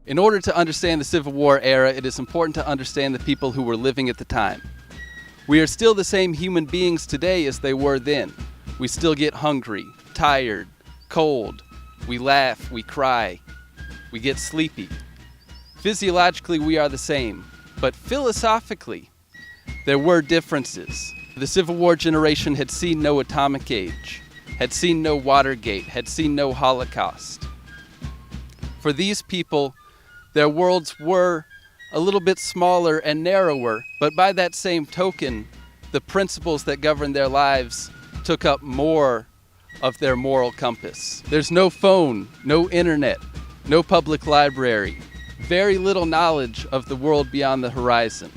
In order to understand the Civil War era, it is important to understand the people who were living at the time. We are still the same human beings today as they were then. We still get hungry, tired, cold. We laugh, we cry, we get sleepy. Physiologically, we are the same, but philosophically, there were differences. The Civil War generation had seen no atomic age, had seen no Watergate, had seen no Holocaust. For these people, their worlds were a little bit smaller and narrower, but by that same token, the principles that govern their lives took up more of their moral compass. There's no phone, no internet, no public library, very little knowledge of the world beyond the horizon.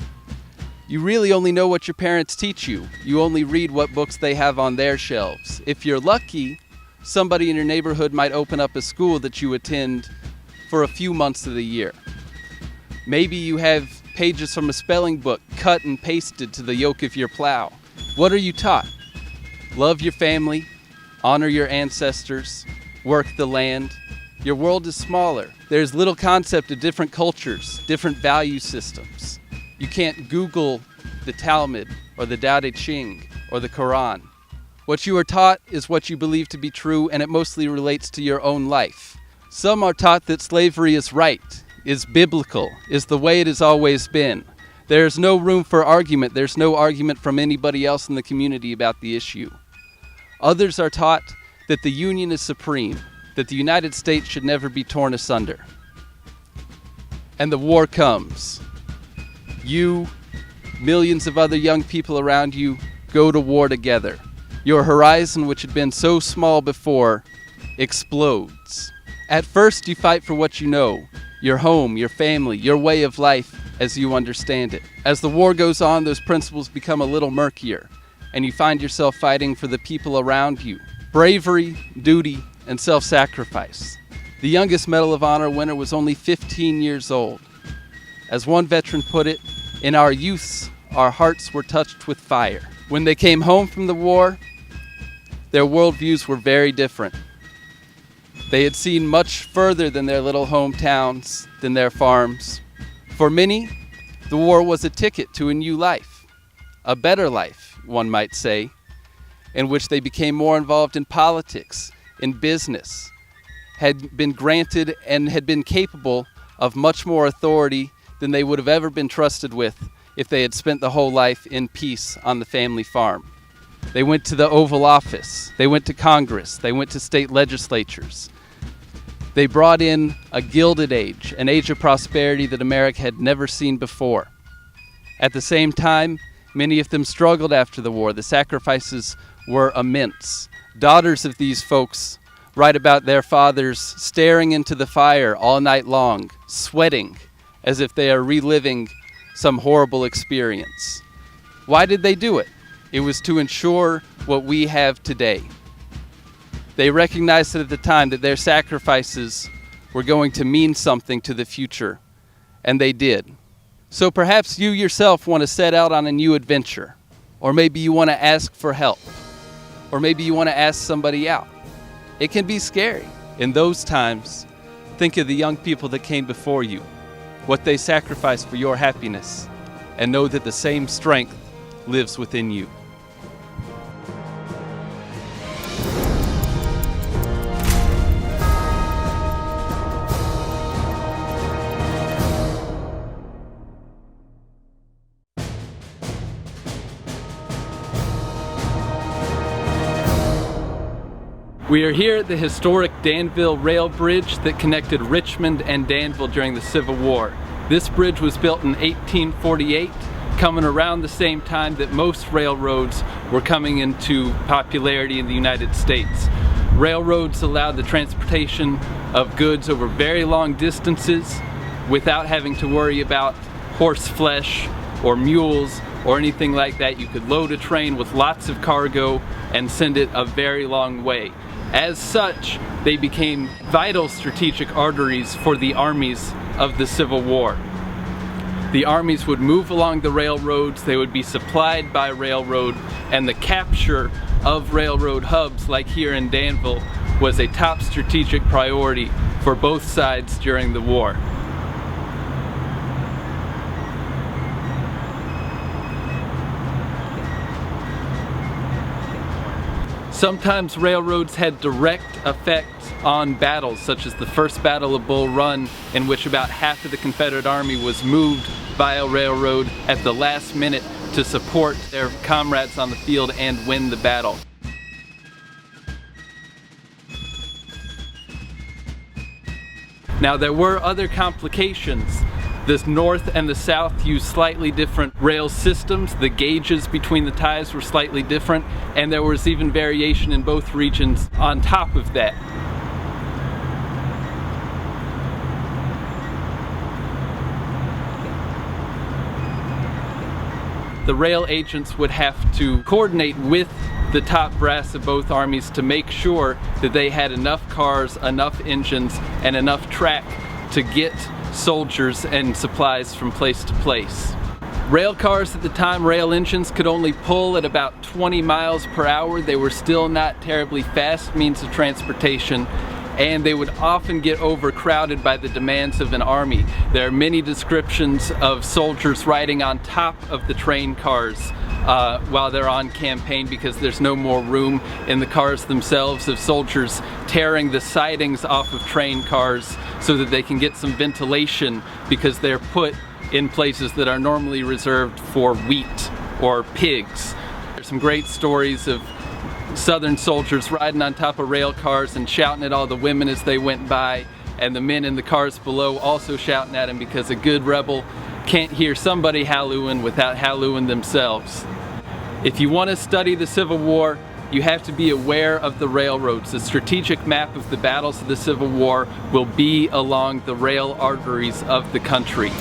You really only know what your parents teach you. You only read what books they have on their shelves. If you're lucky, somebody in your neighborhood might open up a school that you attend for a few months of the year. Maybe you have pages from a spelling book cut and pasted to the yoke of your plow. What are you taught? Love your family, honor your ancestors, work the land. Your world is smaller. There's little concept of different cultures, different value systems. You can't Google the Talmud or the Tao Te Ching or the Quran. What you are taught is what you believe to be true, and it mostly relates to your own life. Some are taught that slavery is right, is biblical, is the way it has always been. There's no room for argument. There's no argument from anybody else in the community about the issue. Others are taught that the Union is supreme, that the United States should never be torn asunder. And the war comes. You, millions of other young people around you, go to war together. Your horizon, which had been so small before, explodes. At first, you fight for what you know, your home, your family, your way of life as you understand it. As the war goes on, those principles become a little murkier, and you find yourself fighting for the people around you. Bravery, duty, and self-sacrifice. The youngest Medal of Honor winner was only 15 years old. As one veteran put it, in our youths, our hearts were touched with fire. When they came home from the war, their worldviews were very different. They had seen much further than their little hometowns, than their farms. For many, the war was a ticket to a new life, a better life, one might say, in which they became more involved in politics, in business, had been granted and had been capable of much more authority than they would have ever been trusted with if they had spent the whole life in peace on the family farm. They went to the Oval Office, they went to Congress, they went to state legislatures. They brought in a gilded age, an age of prosperity that America had never seen before. At the same time, many of them struggled after the war. The sacrifices were immense. Daughters of these folks write about their fathers staring into the fire all night long, sweating as if they are reliving some horrible experience. Why did they do it? It was to ensure what we have today. They recognized at the time that their sacrifices were going to mean something to the future, and they did. So perhaps you yourself want to set out on a new adventure, or maybe you want to ask for help, or maybe you want to ask somebody out. It can be scary. In those times, think of the young people that came before you, what they sacrificed for your happiness, and know that the same strength lives within you. We are here at the historic Danville Rail Bridge that connected Richmond and Danville during the Civil War. This bridge was built in 1848, coming around the same time that most railroads were coming into popularity in the United States. Railroads allowed the transportation of goods over very long distances without having to worry about horse flesh or mules or anything like that. You could load a train with lots of cargo and send it a very long way. As such, they became vital strategic arteries for the armies of the Civil War. The armies would move along the railroads, they would be supplied by railroad, and the capture of railroad hubs like here in Danville was a top strategic priority for both sides during the war. Sometimes railroads had direct effects on battles, such as the First Battle of Bull Run, in which about half of the Confederate Army was moved via railroad at the last minute to support their comrades on the field and win the battle. Now, there were other complications. The North and the South used slightly different rail systems. The gauges between the ties were slightly different, and there was even variation in both regions on top of that. The rail agents would have to coordinate with the top brass of both armies to make sure that they had enough cars, enough engines, and enough track to get soldiers and supplies from place to place. Rail cars at the time, rail engines, could only pull at about 20 miles per hour. They were still not terribly fast means of transportation, and they would often get overcrowded by the demands of an army. There are many descriptions of soldiers riding on top of the train cars while they're on campaign because there's no more room in the cars themselves, of soldiers tearing the sidings off of train cars so that they can get some ventilation because they're put in places that are normally reserved for wheat or pigs. There's some great stories of Southern soldiers riding on top of rail cars and shouting at all the women as they went by, and the men in the cars below also shouting at them, because a good rebel can't hear somebody hallooing without hallooing themselves. If you want to study the Civil War, you have to be aware of the railroads. The strategic map of the battles of the Civil War will be along the rail arteries of the country.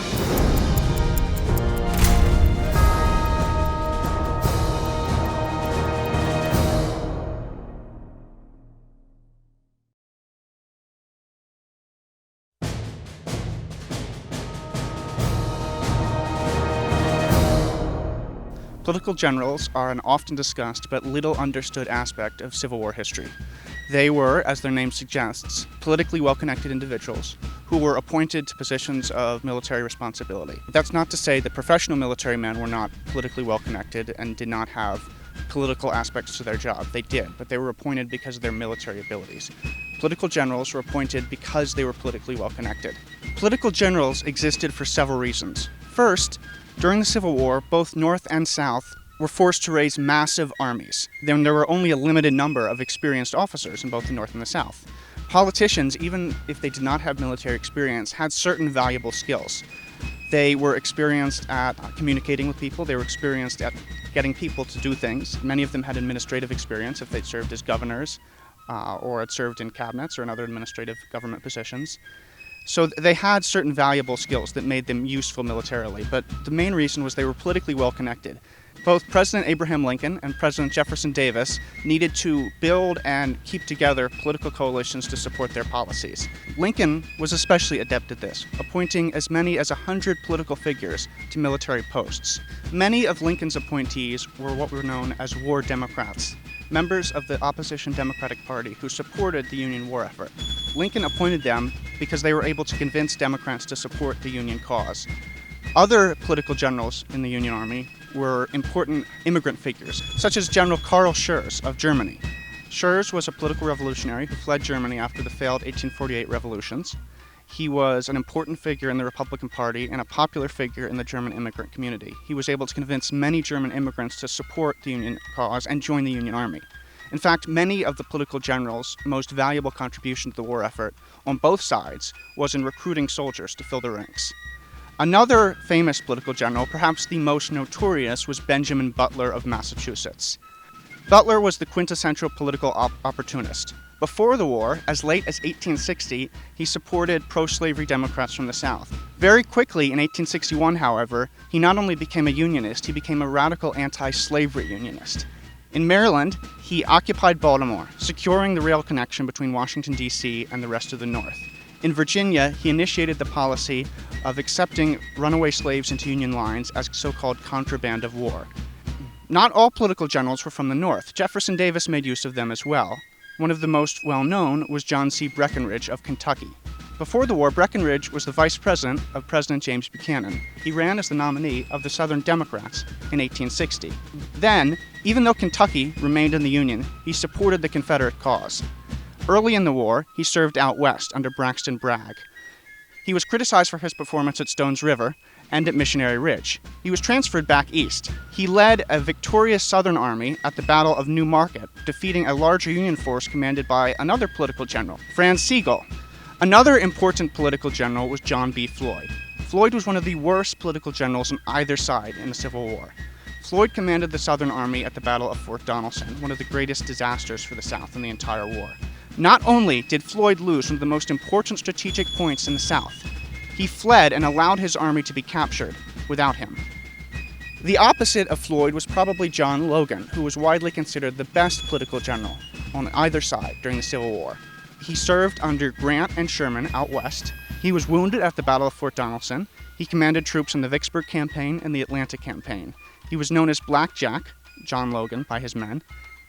Political generals are an often discussed but little understood aspect of Civil War history. They were, as their name suggests, politically well-connected individuals who were appointed to positions of military responsibility. That's not to say that professional military men were not politically well-connected and did not have political aspects to their job. They did, but they were appointed because of their military abilities. Political generals were appointed because they were politically well-connected. Political generals existed for several reasons. First, during the Civil War, both North and South were forced to raise massive armies. Then there were only a limited number of experienced officers in both the North and the South. Politicians, even if they did not have military experience, had certain valuable skills. They were experienced at communicating with people. They were experienced at getting people to do things. Many of them had administrative experience if they'd served as governors or had served in cabinets or in other administrative government positions. So they had certain valuable skills that made them useful militarily, but the main reason was they were politically well connected. Both President Abraham Lincoln and President Jefferson Davis needed to build and keep together political coalitions to support their policies. Lincoln was especially adept at this, appointing as many as 100 political figures to military posts. Many of Lincoln's appointees were what were known as war Democrats, members of the opposition Democratic Party who supported the Union war effort. Lincoln appointed them because they were able to convince Democrats to support the Union cause. Other political generals in the Union Army were important immigrant figures, such as General Karl Schurz of Germany. Schurz was a political revolutionary who fled Germany after the failed 1848 revolutions. He was an important figure in the Republican Party and a popular figure in the German immigrant community. He was able to convince many German immigrants to support the Union cause and join the Union Army. In fact, many of the political generals' most valuable contribution to the war effort on both sides was in recruiting soldiers to fill the ranks. Another famous political general, perhaps the most notorious, was Benjamin Butler of Massachusetts. Butler was the quintessential political opportunist. Before the war, as late as 1860, he supported pro-slavery Democrats from the South. Very quickly, in 1861, however, he not only became a Unionist, he became a radical anti-slavery Unionist. In Maryland, he occupied Baltimore, securing the rail connection between Washington, D.C. and the rest of the North. In Virginia, he initiated the policy of accepting runaway slaves into Union lines as so-called contraband of war. Not all political generals were from the North. Jefferson Davis made use of them as well. One of the most well-known was John C. Breckinridge of Kentucky. Before the war, Breckinridge was the vice president of President James Buchanan. He ran as the nominee of the Southern Democrats in 1860. Then, even though Kentucky remained in the Union, he supported the Confederate cause. Early in the war, he served out west under Braxton Bragg. He was criticized for his performance at Stones River and at Missionary Ridge. He was transferred back east. He led a victorious Southern army at the Battle of New Market, defeating a larger Union force commanded by another political general, Franz Sigel. Another important political general was John B. Floyd. Floyd was one of the worst political generals on either side in the Civil War. Floyd commanded the Southern Army at the Battle of Fort Donelson, one of the greatest disasters for the South in the entire war. Not only did Floyd lose one of the most important strategic points in the South, he fled and allowed his army to be captured without him. The opposite of Floyd was probably John Logan, who was widely considered the best political general on either side during the Civil War. He served under Grant and Sherman out west. He was wounded at the Battle of Fort Donelson. He commanded troops in the Vicksburg campaign and the Atlanta campaign. He was known as Black Jack, John Logan, by his men,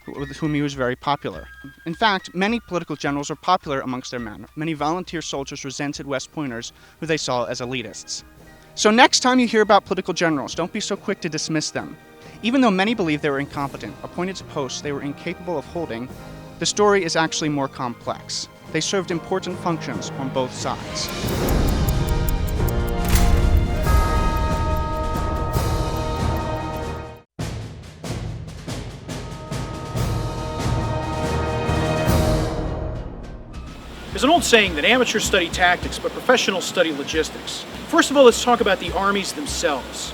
with whom he was very popular. In fact, many political generals were popular amongst their men. Many volunteer soldiers resented West Pointers, who they saw as elitists. So next time you hear about political generals, don't be so quick to dismiss them. Even though many believe they were incompetent, appointed to posts they were incapable of holding, the story is actually more complex. They served important functions on both sides. There's an old saying that amateurs study tactics, but professionals study logistics. First of all, let's talk about the armies themselves.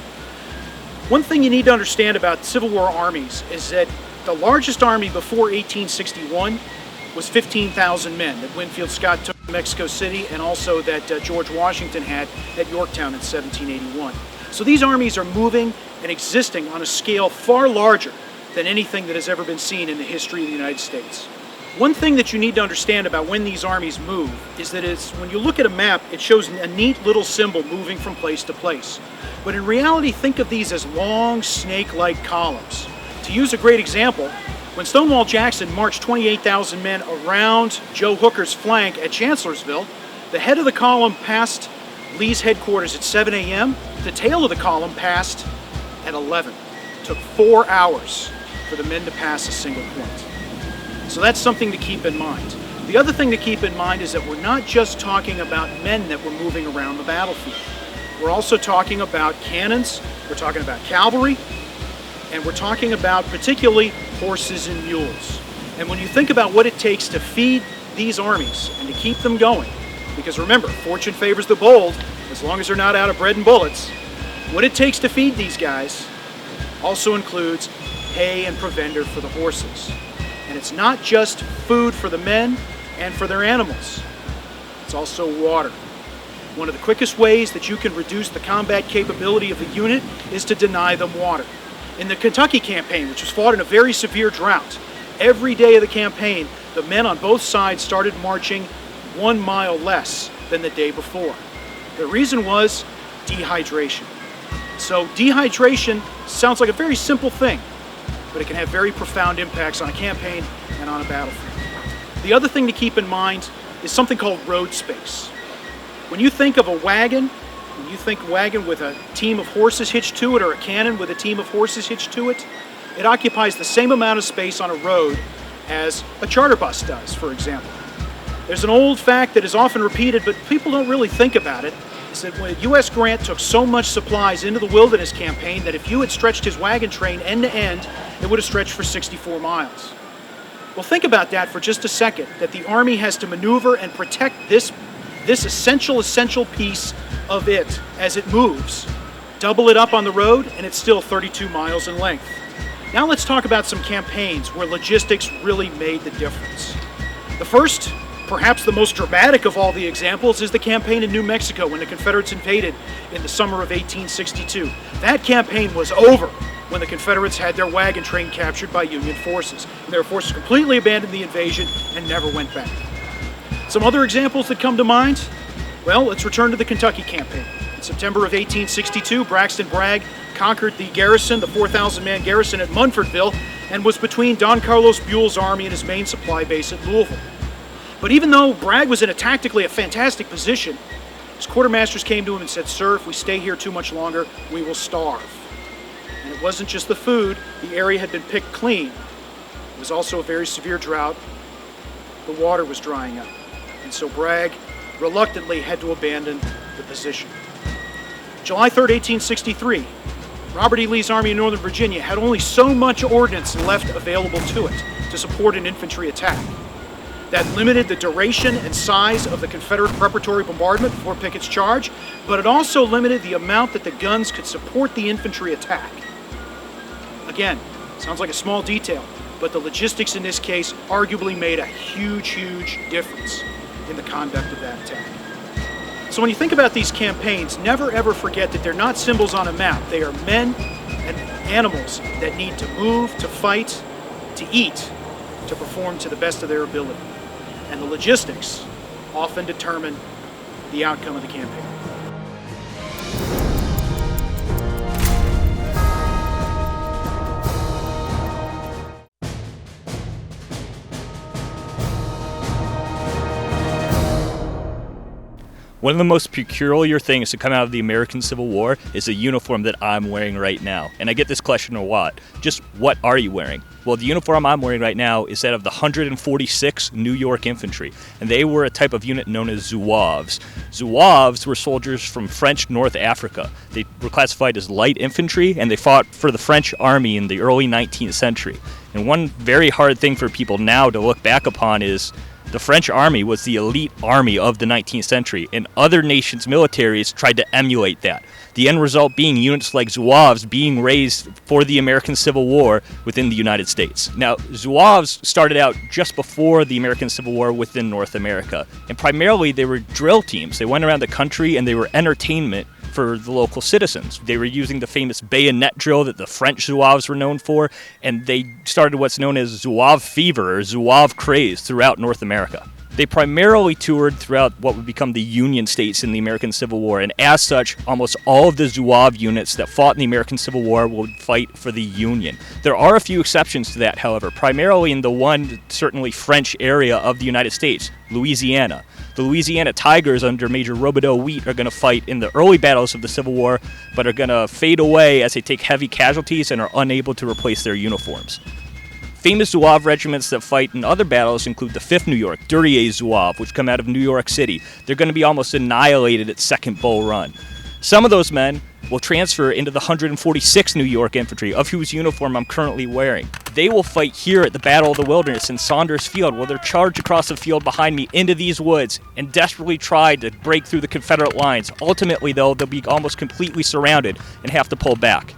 One thing you need to understand about Civil War armies is that the largest army before 1861 was 15,000 men that Winfield Scott took to Mexico City, and also that George Washington had at Yorktown in 1781. So these armies are moving and existing on a scale far larger than anything that has ever been seen in the history of the United States. One thing that you need to understand about when these armies move is that when you look at a map, it shows a neat little symbol moving from place to place. But in reality, think of these as long, snake-like columns. To use a great example, when Stonewall Jackson marched 28,000 men around Joe Hooker's flank at Chancellorsville, the head of the column passed Lee's headquarters at 7 a.m., the tail of the column passed at 11. It took 4 hours for the men to pass a single point. So that's something to keep in mind. The other thing to keep in mind is that we're not just talking about men that were moving around the battlefield. We're also talking about cannons, we're talking about cavalry, and we're talking about particularly horses and mules. And when you think about what it takes to feed these armies and to keep them going, because remember, fortune favors the bold, as long as they're not out of bread and bullets, what it takes to feed these guys also includes hay and provender for the horses. And it's not just food for the men and for their animals. It's also water. One of the quickest ways that you can reduce the combat capability of a unit is to deny them water. In the Kentucky campaign, which was fought in a very severe drought, every day of the campaign, the men on both sides started marching 1 mile less than the day before. The reason was dehydration. So dehydration sounds like a very simple thing, but it can have very profound impacts on a campaign and on a battlefield. The other thing to keep in mind is something called road space. When you think of a wagon, when you think wagon with a team of horses hitched to it, or a cannon with a team of horses hitched to it, it occupies the same amount of space on a road as a charter bus does, for example. There's an old fact that is often repeated, but people don't really think about it, is that when U.S. Grant took so much supplies into the Wilderness Campaign that if you had stretched his wagon train end to end, it would have stretched for 64 miles. Well, think about that for just a second, that the Army has to maneuver and protect this essential piece of it as it moves. Double it up on the road, and it's still 32 miles in length. Now let's talk about some campaigns where logistics really made the difference. The first, perhaps the most dramatic of all the examples, is the campaign in New Mexico when the Confederates invaded in the summer of 1862. That campaign was over when the Confederates had their wagon train captured by Union forces. And their forces completely abandoned the invasion and never went back. Some other examples that come to mind? Well, let's return to the Kentucky campaign. In September of 1862, Braxton Bragg conquered the garrison, the 4,000-man garrison at Munfordville, and was between Don Carlos Buell's army and his main supply base at Louisville. But even though Bragg was in tactically a fantastic position, his quartermasters came to him and said, "Sir, if we stay here too much longer, we will starve." And it wasn't just the food. The area had been picked clean. It was also a very severe drought. The water was drying up. And so Bragg reluctantly had to abandon the position. July 3rd, 1863, Robert E. Lee's Army in Northern Virginia had only so much ordnance left available to it to support an infantry attack. That limited the duration and size of the Confederate preparatory bombardment before Pickett's charge, but it also limited the amount that the guns could support the infantry attack. Again, sounds like a small detail, but the logistics in this case arguably made a huge, huge difference in the conduct of that attack. So when you think about these campaigns, never ever forget that they're not symbols on a map. They are men and animals that need to move, to fight, to eat, to perform to the best of their ability. And the logistics often determine the outcome of the campaign. One of the most peculiar things to come out of the American Civil War is the uniform that I'm wearing right now. And I get this question a lot. Just what are you wearing? Well, the uniform I'm wearing right now is that of the 146th New York Infantry. And they were a type of unit known as Zouaves. Zouaves were soldiers from French North Africa. They were classified as light infantry, and they fought for the French army in the early 19th century. And one very hard thing for people now to look back upon is the French army was the elite army of the 19th century, and other nations' militaries tried to emulate that. The end result being units like Zouaves being raised for the American Civil War within the United States. Now, Zouaves started out just before the American Civil War within North America, and primarily they were drill teams. They went around the country and they were entertainment for the local citizens. They were using the famous bayonet drill that the French Zouaves were known for, and they started what's known as Zouave fever or Zouave craze throughout North America. They primarily toured throughout what would become the Union states in the American Civil War, and as such, almost all of the Zouave units that fought in the American Civil War would fight for the Union. There are a few exceptions to that, however, primarily in the one certainly French area of the United States, Louisiana. The Louisiana Tigers under Major Robideau Wheat are going to fight in the early battles of the Civil War, but are going to fade away as they take heavy casualties and are unable to replace their uniforms. Famous Zouave regiments that fight in other battles include the 5th New York, Duryea Zouave, which come out of New York City. They're going to be almost annihilated at Second Bull Run. Some of those men will transfer into the 146th New York Infantry, of whose uniform I'm currently wearing. They will fight here at the Battle of the Wilderness in Saunders Field, where they'll charge across the field behind me into these woods and desperately try to break through the Confederate lines. Ultimately, though, they'll be almost completely surrounded and have to pull back.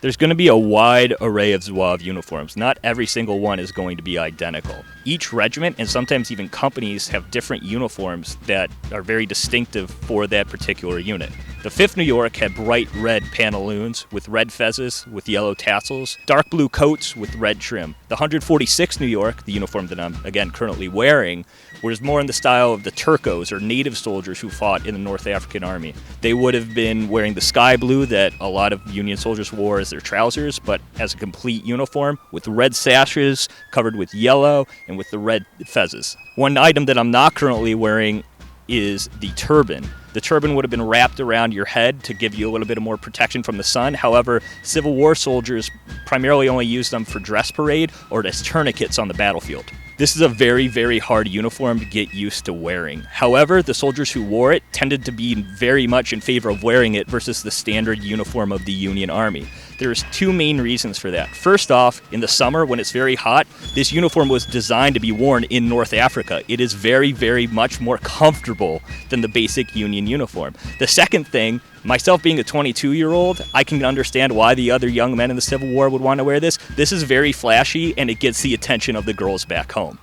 There's going to be a wide array of Zouave uniforms. Not every single one is going to be identical. Each regiment, and sometimes even companies, have different uniforms that are very distinctive for that particular unit. The 5th New York had bright red pantaloons with red fezzes with yellow tassels, dark blue coats with red trim. The 146th New York, the uniform that I'm again currently wearing, was more in the style of the Turcos, or native soldiers who fought in the North African Army. They would have been wearing the sky blue that a lot of Union soldiers wore as their trousers, but as a complete uniform with red sashes covered with yellow and with the red fezzes. One item that I'm not currently wearing is the turban. The turban would have been wrapped around your head to give you a little bit of more protection from the sun. However, Civil War soldiers primarily only used them for dress parade or as tourniquets on the battlefield. This is a very, very hard uniform to get used to wearing. However, the soldiers who wore it tended to be very much in favor of wearing it versus the standard uniform of the Union Army. There's two main reasons for that. First off, in the summer when it's very hot, this uniform was designed to be worn in North Africa. It is very, very much more comfortable than the basic Union uniform. The second thing, myself being a 22-year-old, I can understand why the other young men in the Civil War would want to wear this. This is very flashy, and it gets the attention of the girls back home.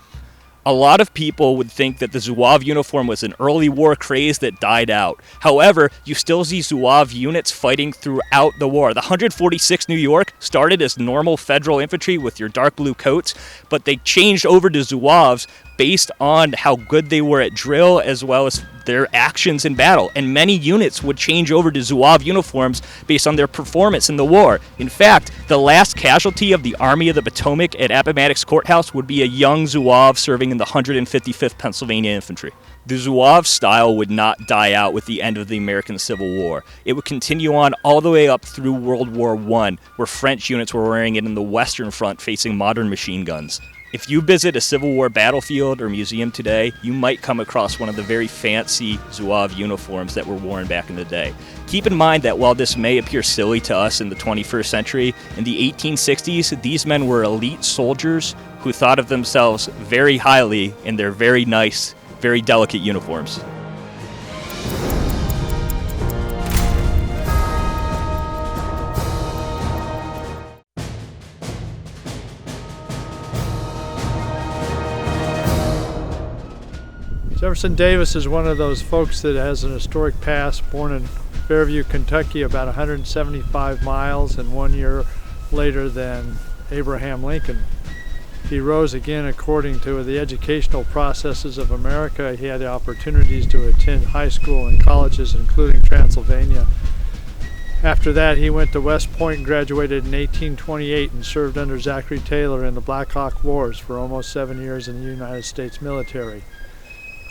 A lot of people would think that the Zouave uniform was an early war craze that died out. However, you still see Zouave units fighting throughout the war. The 146th New York started as normal Federal infantry with your dark blue coats, but they changed over to Zouaves based on how good they were at drill as well as their actions in battle, and many units would change over to Zouave uniforms based on their performance in the war. In fact, the last casualty of the Army of the Potomac at Appomattox Courthouse would be a young Zouave serving in the 155th Pennsylvania Infantry. The Zouave style would not die out with the end of the American Civil War. It would continue on all the way up through World War I, where French units were wearing it in the Western Front facing modern machine guns. If you visit a Civil War battlefield or museum today, you might come across one of the very fancy Zouave uniforms that were worn back in the day. Keep in mind that while this may appear silly to us in the 21st century, in the 1860s, these men were elite soldiers who thought of themselves very highly in their very nice, very delicate uniforms. Jefferson Davis is one of those folks that has an historic past, born in Fairview, Kentucky, about 175 miles, and 1 year later than Abraham Lincoln. He rose again according to the educational processes of America. He had the opportunities to attend high school and colleges, including Transylvania. After that, he went to West Point and graduated in 1828 and served under Zachary Taylor in the Black Hawk Wars for almost 7 years in the United States military.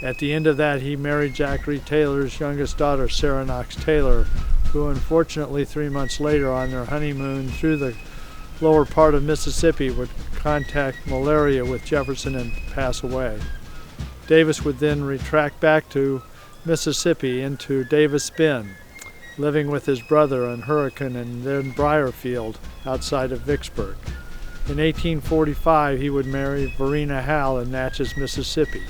At the end of that, he married Zachary Taylor's youngest daughter, Sarah Knox Taylor, who unfortunately 3 months later on their honeymoon through the lower part of Mississippi would contract malaria with Jefferson and pass away. Davis would then retract back to Mississippi into Davis Bend, living with his brother on Hurricane and then Briarfield outside of Vicksburg. In 1845, he would marry Verena Howell in Natchez, Mississippi.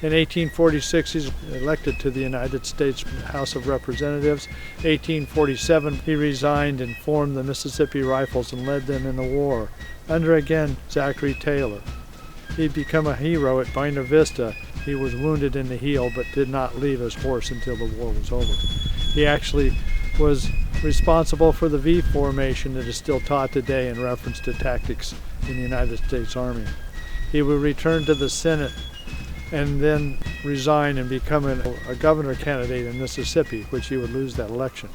In 1846, he's elected to the United States House of Representatives. 1847, he resigned and formed the Mississippi Rifles and led them in the war, under again Zachary Taylor. He'd become a hero at Buena Vista. He was wounded in the heel but did not leave his horse until the war was over. He actually was responsible for the V formation that is still taught today in reference to tactics in the United States Army. He would return to the Senate and then resign and become a governor candidate in Mississippi, which he would lose that election.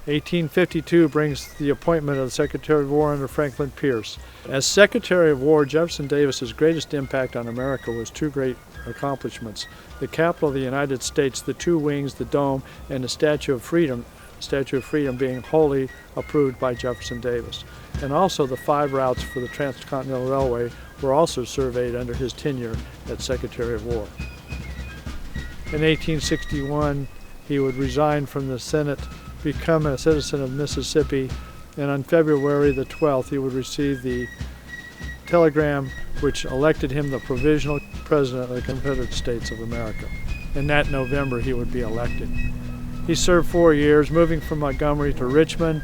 1852 brings the appointment of the Secretary of War under Franklin Pierce. As Secretary of War, Jefferson Davis's greatest impact on America was two great accomplishments: the Capitol of the United States, the two wings, the dome, and the Statue of Freedom being wholly approved by Jefferson Davis. And also the 5 routes for the Transcontinental Railway were also surveyed under his tenure as Secretary of War. In 1861, he would resign from the Senate, become a citizen of Mississippi, and on February the 12th, he would receive the telegram which elected him the provisional president of the Confederate States of America. In that November, he would be elected. He served 4 years, moving from Montgomery to Richmond,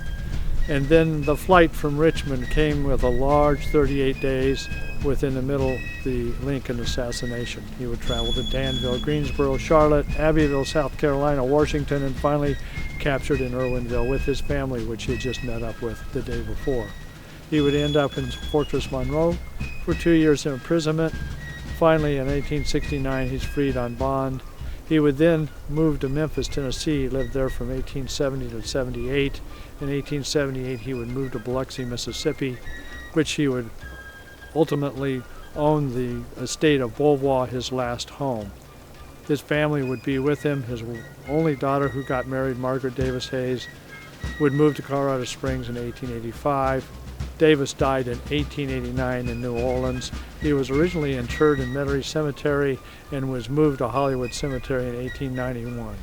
and then the flight from Richmond came with a large 38 days within the middle of the Lincoln assassination. He would travel to Danville, Greensboro, Charlotte, Abbeville, South Carolina, Washington, and finally captured in Irwinville with his family, which he had just met up with the day before. He would end up in Fortress Monroe for 2 years of imprisonment. Finally, in 1869, he's freed on bond. He would then move to Memphis, Tennessee. He lived there from 1870 to 78. In 1878, he would move to Biloxi, Mississippi, which he would ultimately own the estate of Beauvoir, his last home. His family would be with him. His only daughter, who got married, Margaret Davis Hayes, would move to Colorado Springs in 1885. Davis died in 1889 in New Orleans. He was originally interred in Metairie Cemetery and was moved to Hollywood Cemetery in 1891.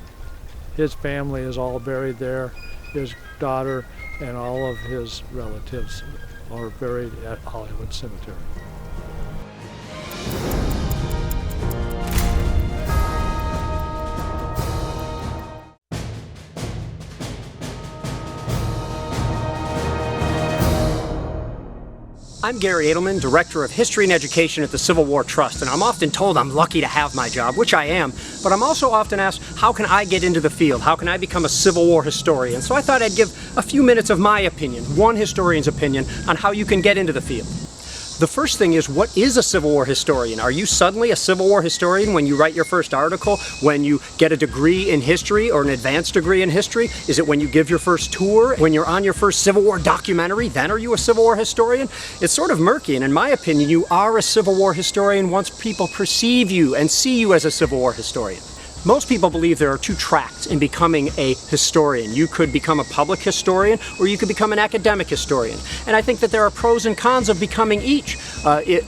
His family is all buried there. His daughter and all of his relatives are buried at Hollywood Cemetery. I'm Gary Edelman, Director of History and Education at the Civil War Trust, and I'm often told I'm lucky to have my job, which I am, but I'm also often asked, how can I get into the field? How can I become a Civil War historian? So I thought I'd give a few minutes of my opinion, one historian's opinion, on how you can get into the field. The first thing is, what is a Civil War historian? Are you suddenly a Civil War historian when you write your first article, when you get a degree in history or an advanced degree in history? Is it when you give your first tour? When you're on your first Civil War documentary, then are you a Civil War historian? It's sort of murky, and in my opinion, you are a Civil War historian once people perceive you and see you as a Civil War historian. Most people believe there are two tracks in becoming a historian. You could become a public historian, or you could become an academic historian. And I think that there are pros and cons of becoming each.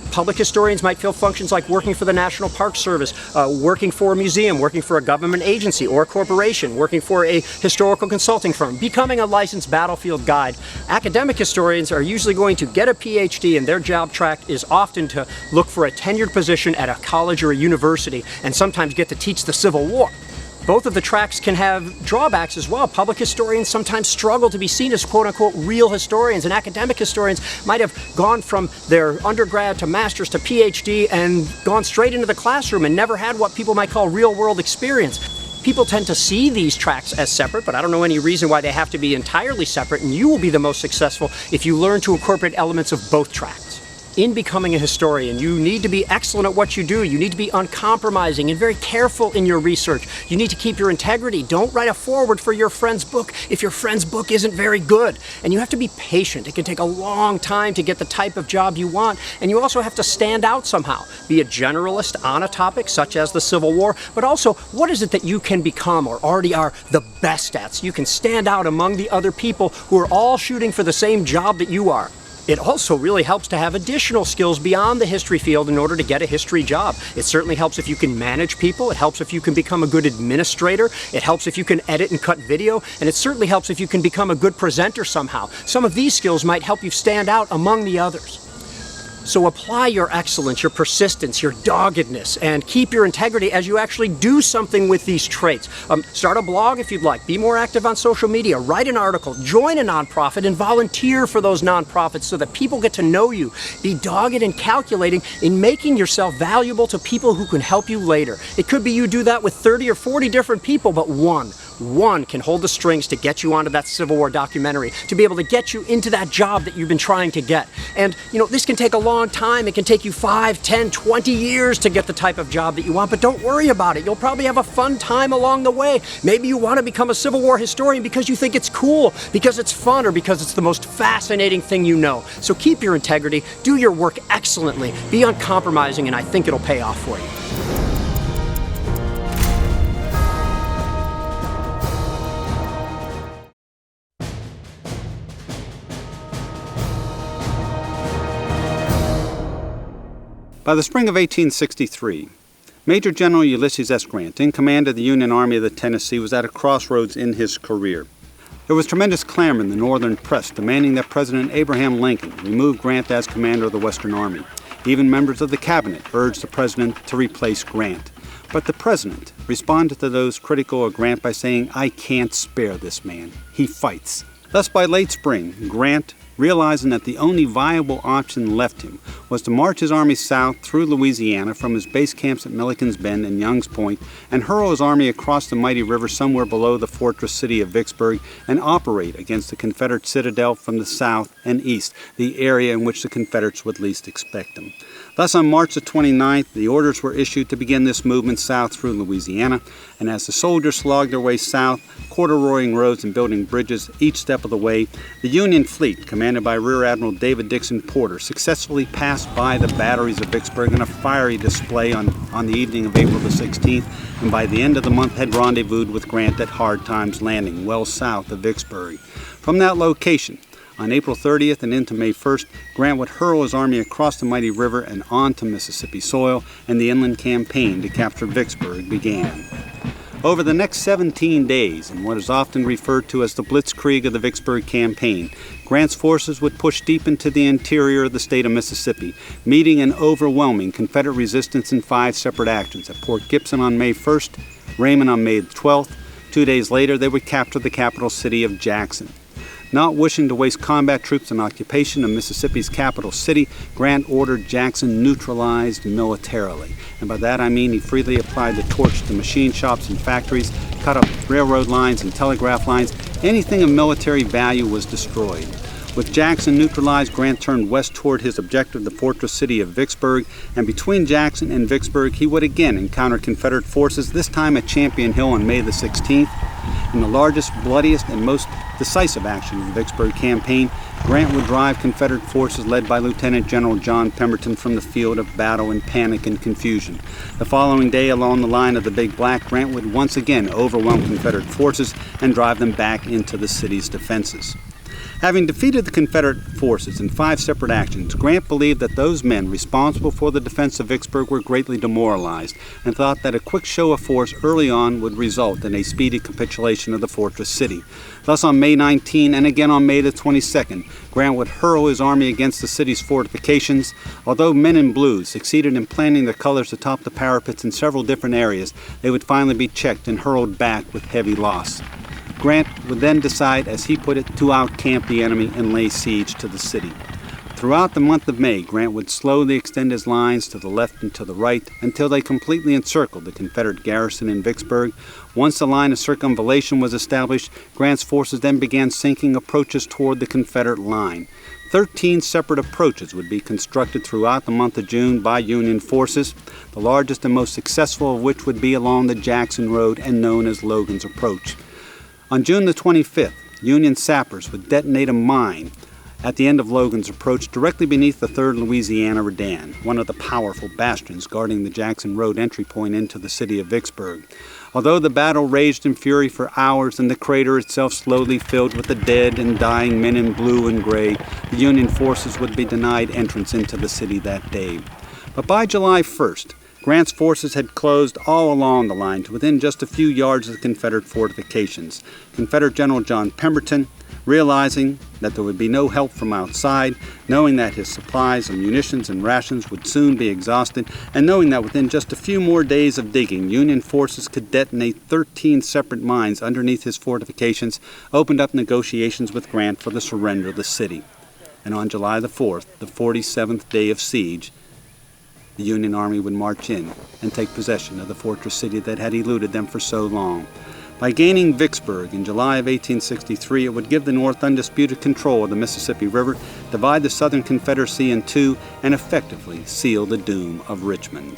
Public historians might fill functions like working for the National Park Service, working for a museum, working for a government agency or a corporation, working for a historical consulting firm, becoming a licensed battlefield guide. Academic historians are usually going to get a PhD, and their job track is often to look for a tenured position at a college or a university, and sometimes get to teach the Civil War. Both of the tracks can have drawbacks as well. Public historians sometimes struggle to be seen as quote-unquote real historians, and academic historians might have gone from their undergrad to master's to PhD and gone straight into the classroom and never had what people might call real-world experience. People tend to see these tracks as separate, but I don't know any reason why they have to be entirely separate, and you will be the most successful if you learn to incorporate elements of both tracks. In becoming a historian, you need to be excellent at what you do. You need to be uncompromising and very careful in your research. You need to keep your integrity. Don't write a foreword for your friend's book if your friend's book isn't very good. And you have to be patient. It can take a long time to get the type of job you want. And you also have to stand out somehow. Be a generalist on a topic such as the Civil War, but also what is it that you can become or already are the best at, so you can stand out among the other people who are all shooting for the same job that you are. It also really helps to have additional skills beyond the history field in order to get a history job. It certainly helps if you can manage people. It helps if you can become a good administrator. It helps if you can edit and cut video. And it certainly helps if you can become a good presenter somehow. Some of these skills might help you stand out among the others. So apply your excellence, your persistence, your doggedness, and keep your integrity as you actually do something with these traits. Start a blog if you'd like. Be more active on social media. Write an article. Join a nonprofit and volunteer for those nonprofits so that people get to know you. Be dogged and calculating in making yourself valuable to people who can help you later. It could be you do that with 30 or 40 different people, but one can hold the strings to get you onto that Civil War documentary, to be able to get you into that job that you've been trying to get. And, this can take a long time. It can take you 5, 10, 20 years to get the type of job that you want, but don't worry about it. You'll probably have a fun time along the way. Maybe you want to become a Civil War historian because you think it's cool, because it's fun, or because it's the most fascinating thing you know. So keep your integrity, do your work excellently, be uncompromising, and I think it'll pay off for you. By the spring of 1863, Major General Ulysses S. Grant, in command of the Union Army of the Tennessee, was at a crossroads in his career. There was tremendous clamor in the northern press demanding that President Abraham Lincoln remove Grant as commander of the Western Army. Even members of the cabinet urged the president to replace Grant. But the president responded to those critical of Grant by saying, "I can't spare this man. He fights." Thus, by late spring, Grant, realizing that the only viable option left him was to march his army south through Louisiana from his base camps at Milliken's Bend and Young's Point and hurl his army across the mighty river somewhere below the fortress city of Vicksburg and operate against the Confederate citadel from the south and east, the area in which the Confederates would least expect them. Thus, on March the 29th, the orders were issued to begin this movement south through Louisiana, and as the soldiers slogged their way south, corduroying roads and building bridges each step of the way, the Union fleet, commanded by Rear Admiral David Dixon Porter, successfully passed by the batteries of Vicksburg in a fiery display on the evening of April the 16th, and by the end of the month had rendezvoused with Grant at Hard Times Landing, well south of Vicksburg. From that location, on April 30th and into May 1st, Grant would hurl his army across the mighty river and onto Mississippi soil, and the inland campaign to capture Vicksburg began. Over the next 17 days, in what is often referred to as the Blitzkrieg of the Vicksburg Campaign, Grant's forces would push deep into the interior of the state of Mississippi, meeting an overwhelming Confederate resistance in 5 separate actions: at Port Gibson on May 1st, Raymond on May 12th. 2 days later, they would capture the capital city of Jackson. Not wishing to waste combat troops in occupation of Mississippi's capital city, Grant ordered Jackson neutralized militarily. And by that I mean he freely applied the torch to machine shops and factories, cut up railroad lines and telegraph lines. Anything of military value was destroyed. With Jackson neutralized, Grant turned west toward his objective, the fortress city of Vicksburg, and between Jackson and Vicksburg, he would again encounter Confederate forces, this time at Champion Hill on May the 16th. In the largest, bloodiest, and most decisive action of the Vicksburg campaign, Grant would drive Confederate forces led by Lieutenant General John Pemberton from the field of battle in panic and confusion. The following day, along the line of the Big Black, Grant would once again overwhelm Confederate forces and drive them back into the city's defenses. Having defeated the Confederate forces in 5 separate actions, Grant believed that those men responsible for the defense of Vicksburg were greatly demoralized and thought that a quick show of force early on would result in a speedy capitulation of the fortress city. Thus, on May 19 and again on May the 22nd, Grant would hurl his army against the city's fortifications. Although men in blue succeeded in planting their colors atop the parapets in several different areas, they would finally be checked and hurled back with heavy loss. Grant would then decide, as he put it, to outcamp the enemy and lay siege to the city. Throughout the month of May, Grant would slowly extend his lines to the left and to the right until they completely encircled the Confederate garrison in Vicksburg. Once the line of circumvallation was established, Grant's forces then began sinking approaches toward the Confederate line. 13 separate approaches would be constructed throughout the month of June by Union forces, the largest and most successful of which would be along the Jackson Road and known as Logan's Approach. On June the 25th, Union sappers would detonate a mine at the end of Logan's Approach directly beneath the 3rd Louisiana Redan, one of the powerful bastions guarding the Jackson Road entry point into the city of Vicksburg. Although the battle raged in fury for hours and the crater itself slowly filled with the dead and dying men in blue and gray, the Union forces would be denied entrance into the city that day. But by July 1st, Grant's forces had closed all along the line to within just a few yards of the Confederate fortifications. Confederate General John Pemberton, realizing that there would be no help from outside, knowing that his supplies of munitions and rations would soon be exhausted, and knowing that within just a few more days of digging, Union forces could detonate 13 separate mines underneath his fortifications, opened up negotiations with Grant for the surrender of the city. And on July the 4th, the 47th day of siege, the Union Army would march in and take possession of the fortress city that had eluded them for so long. By gaining Vicksburg in July of 1863, it would give the North undisputed control of the Mississippi River, divide the Southern Confederacy in two, and effectively seal the doom of Richmond.